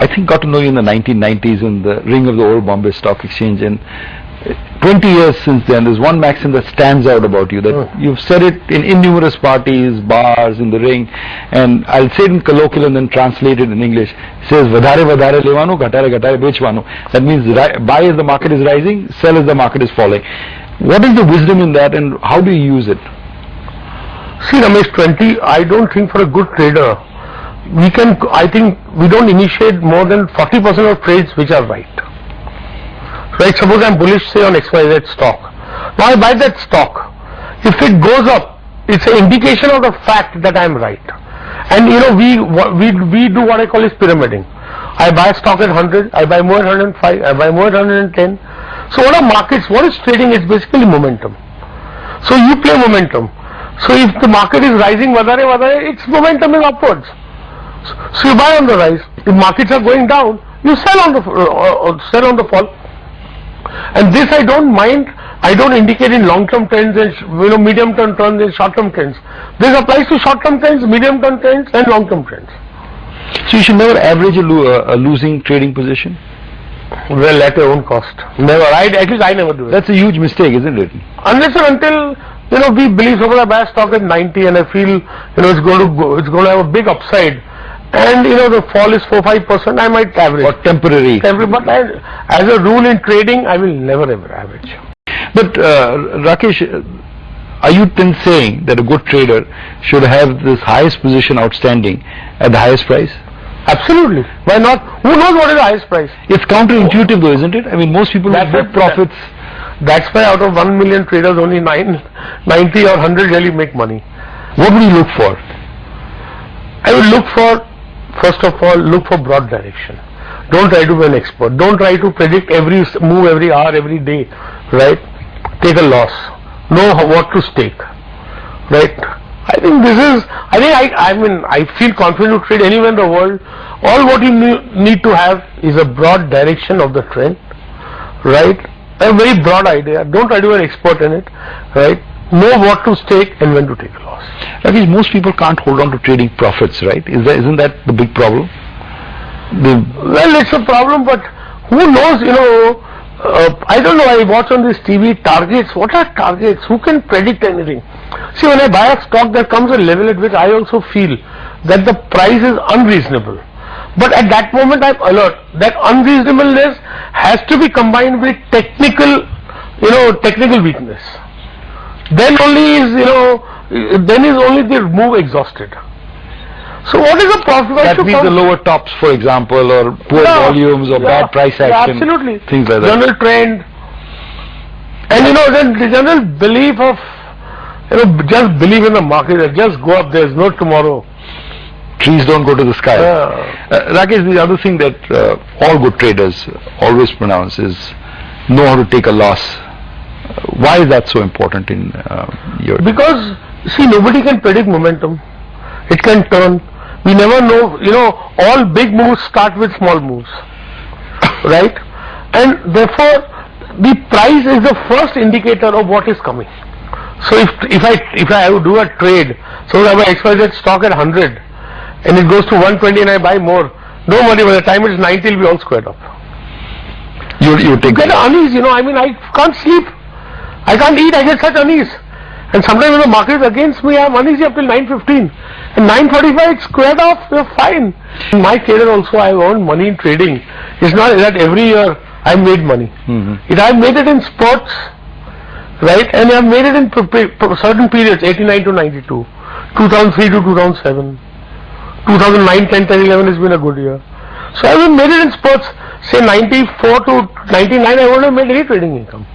I think got to know you in the 1990s in the ring of the old Bombay Stock Exchange, and 20 years since then, there's one maxim that stands out about you, that you've said it in numerous parties, bars, in the ring, and I'll say it in colloquial and then translate it in English. It says, "Vadhare vadhare levanu, ghatare ghatare bechwanu." That means buy as the market is rising, sell as the market is falling. What is the wisdom in that, and how do you use it? See, Ramesh, I don't think for a good trader, I think we don't initiate more than 40% of trades which are right. Right, suppose I'm bullish, say, on XYZ stock. Now I buy that stock. If it goes up, it's an indication of the fact that I'm right. And we do what I call is pyramiding. I buy stock at 100, I buy more at 105, I buy more at 110. So what are markets? What is trading? It's basically momentum. So you play momentum. So if the market is rising, its momentum is upwards. So you buy on the rise. If markets are going down, you sell on the fall. And this I don't mind. I don't indicate in long-term trends and medium-term trends and short-term trends. This applies to short-term trends, medium-term trends, and long-term trends. So you should never average a losing trading position. Well, at your own cost. Never. At least I never do it. That's a huge mistake, isn't it? Unless or until we believe, suppose I buy a stock at 90 and I feel it's going to have a big upside. And the fall is 4-5%, I might average. Or temporary. But as a rule in trading, I will never ever average. But Rakesh, are you then saying that a good trader should have this highest position outstanding at the highest price? Absolutely. Why not? Who knows what is the highest price? It's counterintuitive though, isn't it? I mean, most people with big profits. That's why out of 1 million traders, only 90 or 100 really make money. What would you look for? I would look for, first of all, look for broad direction. Don't try to be an expert. Don't try to predict every move, every hour, every day. Right? Take a loss. Know what to stake. Right? I think this is. I feel confident to trade anywhere in the world. All what you need to have is a broad direction of the trend. Right? A very broad idea. Don't try to be an expert in it. Right? Know what to stake and when to take a loss. Rakesh, most people can't hold on to trading profits, right? Isn't that the big problem? Well, it's a problem, but who knows, I don't know, I watch on this TV targets. What are targets? Who can predict anything? See, when I buy a stock, there comes a level at which I also feel that the price is unreasonable. But at that moment, I'm alert. That unreasonableness has to be combined with technical weakness. Then only is only the move exhausted. So what is the profit? That means the lower tops, for example, or poor volumes, or bad price action. Absolutely. Things like that. General trend. And then the general belief of, just believe in the market, that just go up, there's no tomorrow. Trees don't go to the sky. Rakesh, the other thing that all good traders always pronounce is know how to take a loss. Why is that so important in your? Because, see, nobody can predict momentum. It can turn. We never know, all big moves start with small moves. Right? And therefore, the price is the first indicator of what is coming. So if I do a trade, so I buy XYZ stock at 100 and it goes to 120 and I buy more, no money, by the time it's 90 it will be all squared up. You take get unease, I can't sleep. I can't eat, I get such unease. And sometimes when the market is against me, I'm uneasy up till 9:15. And 9:45 it's squared off, you're fine. In my career also, I earned money in trading. It's not that every year I made money. I made it in sports, right? And I've made it in certain periods, 89 to 92, 2003 to 2007, 2009, 10, 10, 11 has been a good year. So I made it in sports, say 94 to 99, I wouldn't have made any trading income.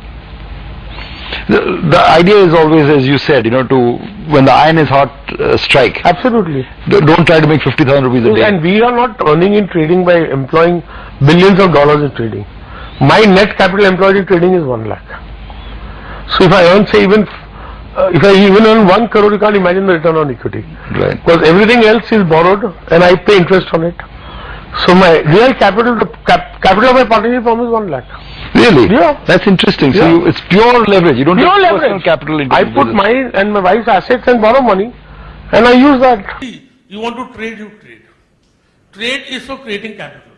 The idea is always, as you said, when the iron is hot, strike. Absolutely. Don't try to make 50,000 rupees a day. And we are not earning in trading by employing billions of dollars in trading. My net capital employed in trading is 1 lakh. So if I earn, say, if I even earn 1 crore, you can't imagine the return on equity. Right. Because everything else is borrowed and I pay interest on it. So my real capital, the capital of my partnership firm is 1 lakh. Really? Yeah. That's interesting. So it's pure leverage. You don't pure put leverage. personal capital into I the put business. mine and my wife's assets and borrow money and I use that. You want to trade, you trade. Trade is for creating capital.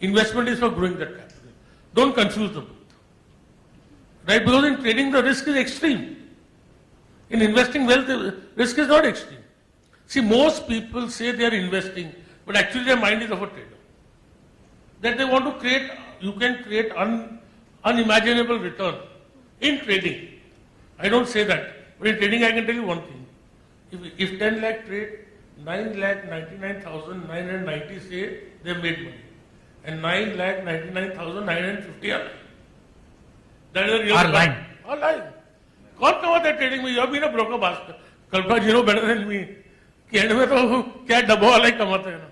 Investment is for growing that capital. Don't confuse the both. Right? Because in trading the risk is extreme. In investing wealth, the risk is not extreme. See, most people say they are investing, but actually their mind is of a trader. That they want to create, you can create unimaginable return in trading. I don't say that, but in trading I can tell you one thing. If 10 lakh trade, 9,99,990 say they made money, and 9,99,950 are lying. That is a real Are lying. Are lying. कौन कमाता है trading में? You have been a broker buster. Kalpana ji no better than me कि and में तो क्या डब्बा वाला ही कमाते हैं ना.